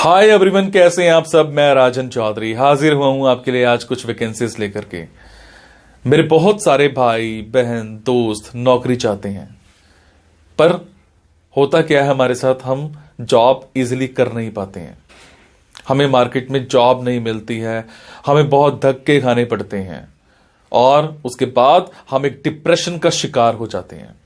Hi everyone, कैसे हैं आप सब। मैं राजन चौधरी हाजिर हुआ हूं आपके लिए आज कुछ वैकेंसीज लेकर के। मेरे बहुत सारे भाई बहन दोस्त नौकरी चाहते हैं, पर होता क्या है हमारे साथ, हम जॉब इजीली कर नहीं पाते हैं। हमें मार्केट में जॉब नहीं मिलती है, हमें बहुत धक्के खाने पड़ते हैं और उसके बाद हम एक डिप्रेशन का शिकार हो जाते हैं।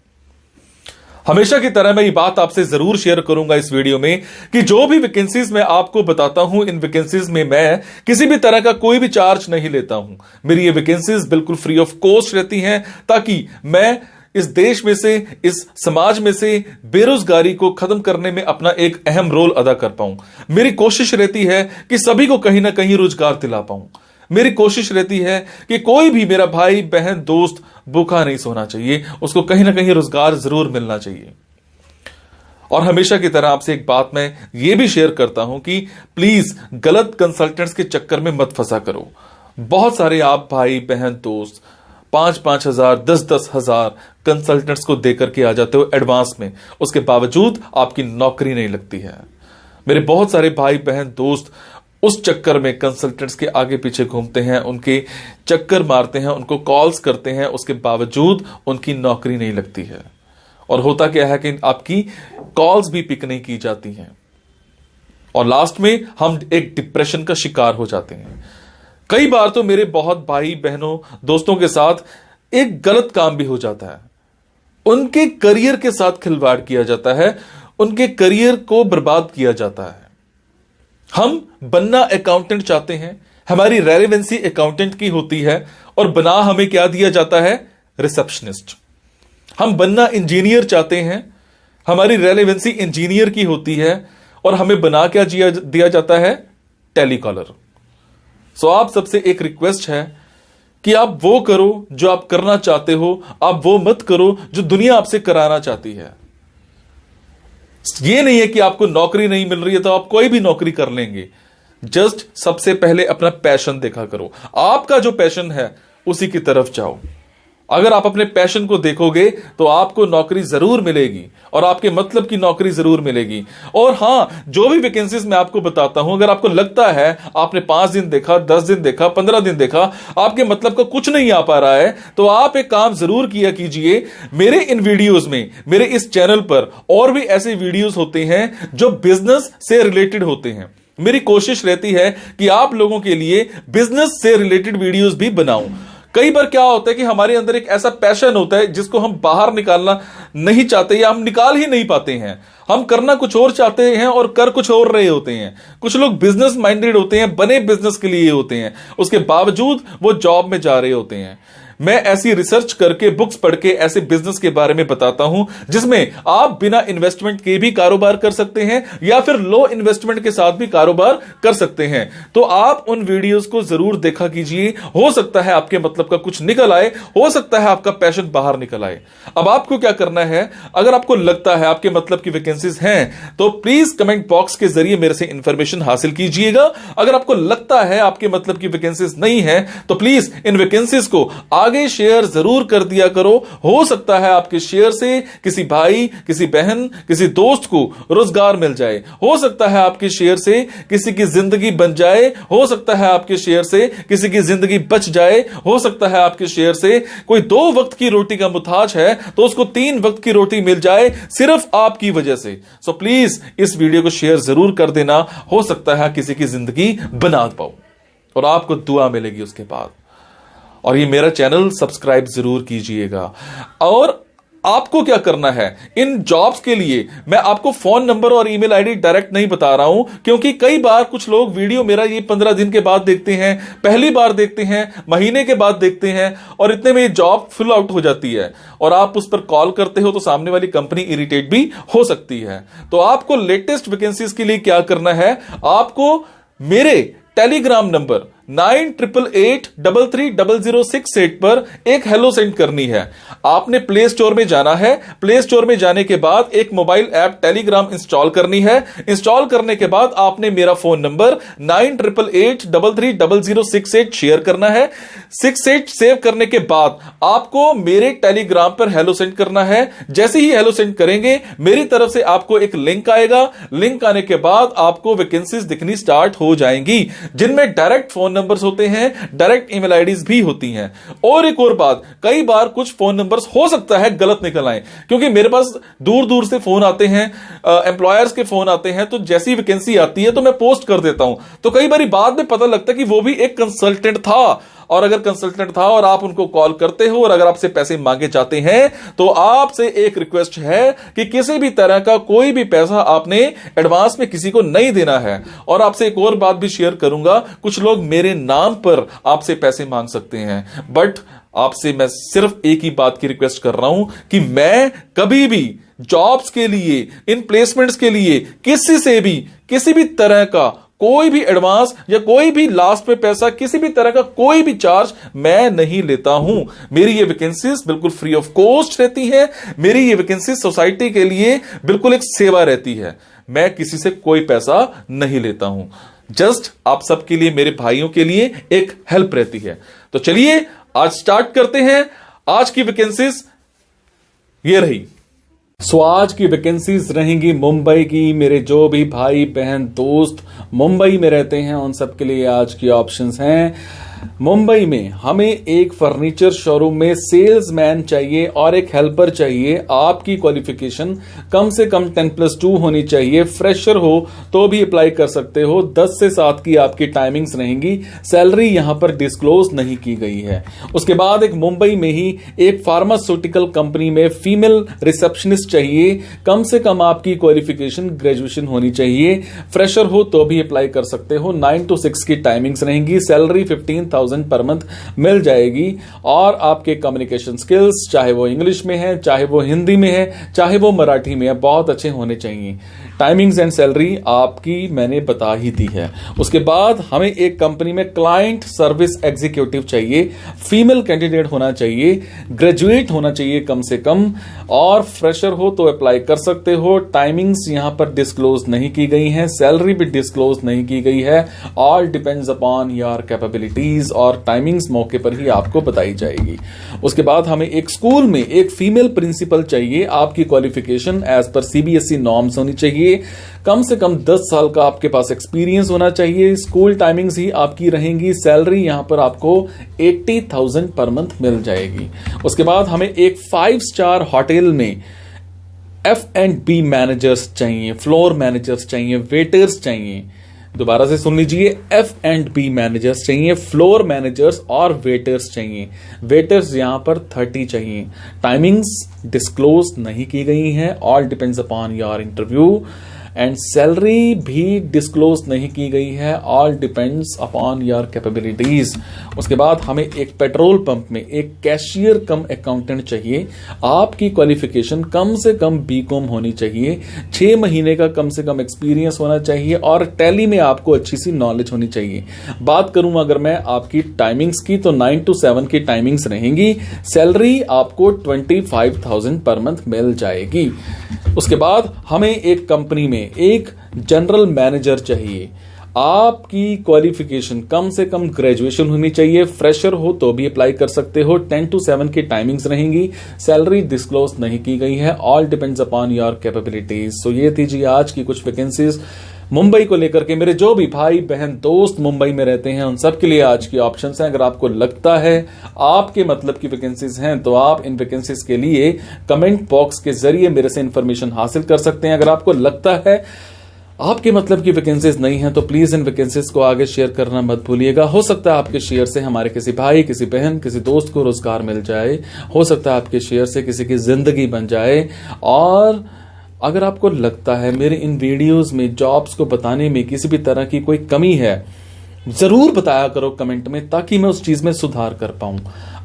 हमेशा की तरह मैं ये बात आपसे जरूर शेयर करूंगा इस वीडियो में कि जो भी वैकेंसीज मैं आपको बताता हूं, इन वैकेंसीज में मैं किसी भी तरह का कोई भी चार्ज नहीं लेता हूं। मेरी ये वैकेंसीज बिल्कुल फ्री ऑफ कॉस्ट रहती हैं, ताकि मैं इस देश में से, इस समाज में से बेरोजगारी को खत्म करने में अपना एक अहम रोल अदा कर पाऊं। मेरी कोशिश रहती है कि सभी को कहीं ना कहीं रोजगार दिला पाऊं। मेरी कोशिश रहती है कि कोई भी मेरा भाई बहन दोस्त भूखा नहीं सोना चाहिए, उसको कहीं ना कहीं रोजगार जरूर मिलना चाहिए। और हमेशा की तरह आपसे एक बात मैं ये भी शेयर करता हूं कि प्लीज गलत कंसल्टेंट्स के चक्कर में मत फंसा करो। बहुत सारे आप भाई बहन दोस्त 5-5 हजार 10-10 हजार कंसल्टेंट्स को देकर के आ जाते हो एडवांस में, उसके बावजूद आपकी नौकरी नहीं लगती है। मेरे बहुत सारे भाई बहन दोस्त उस चक्कर में कंसल्टेंट्स के आगे पीछे घूमते हैं, उनके चक्कर मारते हैं, उनको कॉल्स करते हैं, उसके बावजूद उनकी नौकरी नहीं लगती है। और होता क्या है कि आपकी कॉल्स भी पिक नहीं की जाती हैं और लास्ट में हम एक डिप्रेशन का शिकार हो जाते हैं। कई बार तो मेरे बहुत भाई बहनों दोस्तों के साथ एक गलत काम भी हो जाता है, उनके करियर के साथ खिलवाड़ किया जाता है, उनके करियर को बर्बाद किया जाता है। हम बनना अकाउंटेंट चाहते हैं, हमारी रेलेवेंसी अकाउंटेंट की होती है और बना हमें क्या दिया जाता है, रिसेप्शनिस्ट। हम बनना इंजीनियर चाहते हैं, हमारी रेलेवेंसी इंजीनियर की होती है और हमें बना क्या दिया जाता है, टेलीकॉलर। सो आप सबसे एक रिक्वेस्ट है कि आप वो करो जो आप करना चाहते हो, आप वो मत करो जो दुनिया आपसे कराना चाहती है। ये नहीं है कि आपको नौकरी नहीं मिल रही है तो आप कोई भी नौकरी कर लेंगे। जस्ट सबसे पहले अपना पैशन देखा करो, आपका जो पैशन है उसी की तरफ जाओ। अगर आप अपने पैशन को देखोगे तो आपको नौकरी जरूर मिलेगी और आपके मतलब की नौकरी जरूर मिलेगी। और हां, जो भी वैकेंसीज मैं आपको बताता हूं, अगर आपको लगता है आपने 5 दिन देखा, 10 दिन देखा, 15 दिन देखा, आपके मतलब का कुछ नहीं आ पा रहा है, तो आप एक काम जरूर किया कीजिए। मेरे इन वीडियोस में, मेरे इस चैनल पर और भी ऐसे वीडियोस होते हैं जो बिजनेस से रिलेटेड होते हैं। मेरी कोशिश रहती है कि आप लोगों के लिए बिजनेस से रिलेटेड वीडियोस भी बनाऊं। कई बार क्या होता है कि हमारे अंदर एक ऐसा पैशन होता है जिसको हम बाहर निकालना नहीं चाहते या हम निकाल ही नहीं पाते हैं। हम करना कुछ और चाहते हैं और कर कुछ और रहे होते हैं। कुछ लोग बिजनेस माइंडेड होते हैं, बने बिजनेस के लिए होते हैं, उसके बावजूद वो जॉब में जा रहे होते हैं। मैं ऐसी रिसर्च करके, बुक्स पढ़ के ऐसे बिजनेस के बारे में बताता हूं जिसमें आप बिना इन्वेस्टमेंट के भी कारोबार कर सकते हैं या फिर लो इन्वेस्टमेंट के साथ भी कारोबार कर सकते हैं। तो आप उन वीडियोस को जरूर देखा कीजिए, हो सकता है आपके मतलब का कुछ निकल आए, हो सकता है आपका पैशन बाहर निकल आए। अब आपको क्या करना है, अगर आपको लगता है आपके मतलब की वैकेंसीज हैं तो प्लीज कमेंट बॉक्स के जरिए मेरे से इंफॉर्मेशन हासिल कीजिएगा। अगर आपको लगता है आपके मतलब की वैकेंसीज नहीं है तो प्लीज इन वैकेंसीज को आगे शेयर जरूर कर दिया करो। हो सकता है आपके शेयर से किसी भाई, किसी बहन, किसी दोस्त को रोजगार मिल जाए। हो सकता है आपके शेयर से किसी की जिंदगी बन जाए। हो सकता है आपके शेयर से किसी की जिंदगी बच जाए। हो सकता है आपके शेयर से कोई 2 वक्त की रोटी का मुताज है तो उसको 3 वक्त की रोटी मिल जाए, सिर्फ आपकी वजह से। सो प्लीज इस वीडियो को शेयर जरूर कर देना। हो सकता है किसी की जिंदगी बना पाओ और आपको दुआ मिलेगी उसके बाद। और ये मेरा चैनल सब्सक्राइब जरूर कीजिएगा। और आपको क्या करना है, इन जॉब्स के लिए मैं आपको फोन नंबर और ईमेल आईडी डायरेक्ट नहीं बता रहा हूं, क्योंकि कई बार कुछ लोग वीडियो मेरा ये 15 दिन के बाद देखते हैं, पहली बार देखते हैं, महीने के बाद देखते हैं और इतने में ये जॉब फिल आउट हो जाती है और आप उस पर कॉल करते हो तो सामने वाली कंपनी इरिटेट भी हो सकती है। तो आपको लेटेस्ट वैकेंसीज के लिए क्या करना है, आपको मेरे टेलीग्राम नंबर 9888330068 पर एक हेलो सेंड करनी है। आपने प्ले स्टोर में जाना है, प्ले स्टोर में जाने के बाद एक मोबाइल ऐप टेलीग्राम इंस्टॉल करनी है। इंस्टॉल करने के बाद आपने मेरा फोन नंबर 9888330068 शेयर करना है। 68 सेव करने के बाद आपको मेरे टेलीग्राम पर हेलो सेंड करना है। जैसे ही हेलो सेंड करेंगे मेरी तरफ से आपको एक लिंक आएगा। लिंक आने के बाद आपको वैकेंसीज दिखनी स्टार्ट हो जाएंगी, जिनमें डायरेक्ट फोन नंबर्स होते हैं, डायरेक्ट ईमेल आईडीज भी होती हैं। और एक और बात, कई बार कुछ फोन नंबर्स हो सकता है गलत निकल आए, क्योंकि मेरे पास दूर दूर से फोन आते हैं, एम्प्लॉयर्स के फोन आते हैं, तो जैसी वैकेंसी आती है तो मैं पोस्ट कर देता हूं। तो कई बार बाद में पता लगता है कि वो भी एक कंसल्टेंट था, और अगर कंसल्टेंट था और आप उनको कॉल करते हो और अगर आपसे पैसे मांगे जाते हैं तो आपसे एक रिक्वेस्ट है कि किसी भी तरह का कोई भी पैसा आपने एडवांस में किसी को नहीं देना है। और आपसे एक और बात भी शेयर करूंगा, कुछ लोग मेरे नाम पर आपसे पैसे मांग सकते हैं, बट आपसे मैं सिर्फ एक ही बात की रिक्वेस्ट कर रहा हूं कि मैं कभी भी जॉब्स के लिए, इन प्लेसमेंट्स के लिए किसी से भी किसी भी तरह का कोई भी एडवांस या कोई भी लास्ट में पैसा, किसी भी तरह का कोई भी चार्ज मैं नहीं लेता हूं। मेरी ये वैकेंसीज बिल्कुल फ्री ऑफ कॉस्ट रहती है। मेरी ये वैकेंसीज सोसाइटी के लिए बिल्कुल एक सेवा रहती है। मैं किसी से कोई पैसा नहीं लेता हूं, जस्ट आप सबके लिए, मेरे भाइयों के लिए एक हेल्प रहती है। तो चलिए आज स्टार्ट करते हैं। आज की वैकेंसीज ये रही। आज की वैकेंसीज रहेंगी मुंबई की। मेरे जो भी भाई बहन दोस्त मुंबई में रहते हैं उन सब के लिए आज की ऑप्शंस हैं। मुंबई में हमें एक फर्नीचर शोरूम में सेल्समैन चाहिए और एक हेल्पर चाहिए। आपकी क्वालिफिकेशन कम से कम 10+2 होनी चाहिए। फ्रेशर हो तो भी अप्लाई कर सकते हो। 10 से 7 की आपकी टाइमिंग्स रहेंगी। सैलरी यहां पर डिस्क्लोज नहीं की गई है। उसके बाद एक मुंबई में ही एक फार्मास्यूटिकल कंपनी में फीमेल रिसेप्शनिस्ट चाहिए। कम से कम आपकी क्वालिफिकेशन ग्रेजुएशन होनी चाहिए। फ्रेशर हो तो भी अप्लाई कर सकते हो। 9 to 6 की टाइमिंग्स रहेंगी। सैलरी 15,000 पर मंथ मिल जाएगी। और आपके कम्युनिकेशन स्किल्स, चाहे वो इंग्लिश में है, चाहे वो हिंदी में है, चाहे वो मराठी में है, बहुत अच्छे होने चाहिए। टाइमिंग्स एंड सैलरी आपकी मैंने बता ही दी है। उसके बाद हमें एक कंपनी में क्लाइंट सर्विस एग्जीक्यूटिव चाहिए। फीमेल कैंडिडेट होना चाहिए, ग्रेजुएट होना चाहिए कम से कम, और फ्रेशर हो तो अप्लाई कर सकते हो। टाइमिंग्स यहां पर डिस्क्लोज नहीं की गई हैं, सैलरी भी डिस्क्लोज नहीं की गई है। All depends upon your capabilities, और टाइमिंग्स मौके पर ही आपको बताई जाएगी। उसके बाद हमें एक स्कूल में एक फीमेल प्रिंसिपल चाहिए। आपकी qualification as per CBSE norms होनी चाहिए। कम से कम 10 साल का आपके पास एक्सपीरियंस होना चाहिए। स्कूल टाइमिंग्स ही आपकी रहेंगी। सैलरी यहां पर आपको 80,000 पर मंथ मिल जाएगी। उसके बाद हमें एक 5 स्टार होटल में F&B मैनेजर्स चाहिए, फ्लोर मैनेजर्स चाहिए, वेटर्स चाहिए। दोबारा से सुन लीजिए, F&B मैनेजर्स चाहिए, फ्लोर मैनेजर्स और वेटर्स चाहिए। वेटर्स यहां पर 30 चाहिए। टाइमिंग्स डिस्क्लोज नहीं की गई हैं। All depends upon your interview, and salary भी डिस्क्लोज नहीं की गई है। All depends upon your capabilities. उसके बाद हमें एक पेट्रोल पंप में एक कैशियर कम अकाउंटेंट चाहिए। आपकी क्वालिफिकेशन कम से कम BCom होनी चाहिए। 6 महीने का कम से कम एक्सपीरियंस होना चाहिए, और टैली में आपको अच्छी सी नॉलेज होनी चाहिए। बात करूं अगर मैं आपकी टाइमिंग्स की, तो 9 to 7 की टाइमिंग्स रहेंगी। सैलरी आपको 25,000 पर मंथ मिल जाएगी। उसके बाद हमें एक कंपनी में एक जनरल मैनेजर चाहिए। आपकी क्वालिफिकेशन कम से कम ग्रेजुएशन होनी चाहिए। फ्रेशर हो तो भी अप्लाई कर सकते हो। 10 to 7 की टाइमिंग्स रहेंगी। सैलरी डिस्क्लोज नहीं की गई है। All depends upon your capabilities. So ये थी जी आज की कुछ वैकेंसीज मुंबई को लेकर के। मेरे जो भी भाई बहन दोस्त मुंबई में रहते हैं उन सब के लिए आज की ऑप्शंस हैं। अगर आपको लगता है आपके मतलब की वैकेंसीज हैं तो आप इन वैकेंसीज के लिए कमेंट बॉक्स के जरिए मेरे से इंफॉर्मेशन हासिल कर सकते हैं। अगर आपको लगता है आपके मतलब की वैकेंसीज नहीं है तो प्लीज इन वैकेंसीज को आगे शेयर करना मत भूलिएगा। हो सकता है आपके शेयर से हमारे किसी भाई, किसी बहन, किसी दोस्त को रोजगार मिल जाए। हो सकता है आपके शेयर से किसी की जिंदगी बन जाए। और अगर आपको लगता है मेरे इन वीडियोस में जॉब्स को बताने में किसी भी तरह की कोई कमी है, जरूर बताया करो कमेंट में, ताकि मैं उस चीज में सुधार कर पाऊं।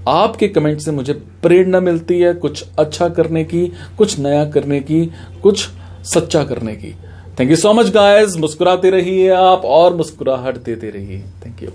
आपके कमेंट से मुझे प्रेरणा मिलती है कुछ अच्छा करने की, कुछ नया करने की, कुछ सच्चा करने की। Thank you so much guys. मुस्कुराते रहिए आप और मुस्कुराहट देते रहिए। Thank you.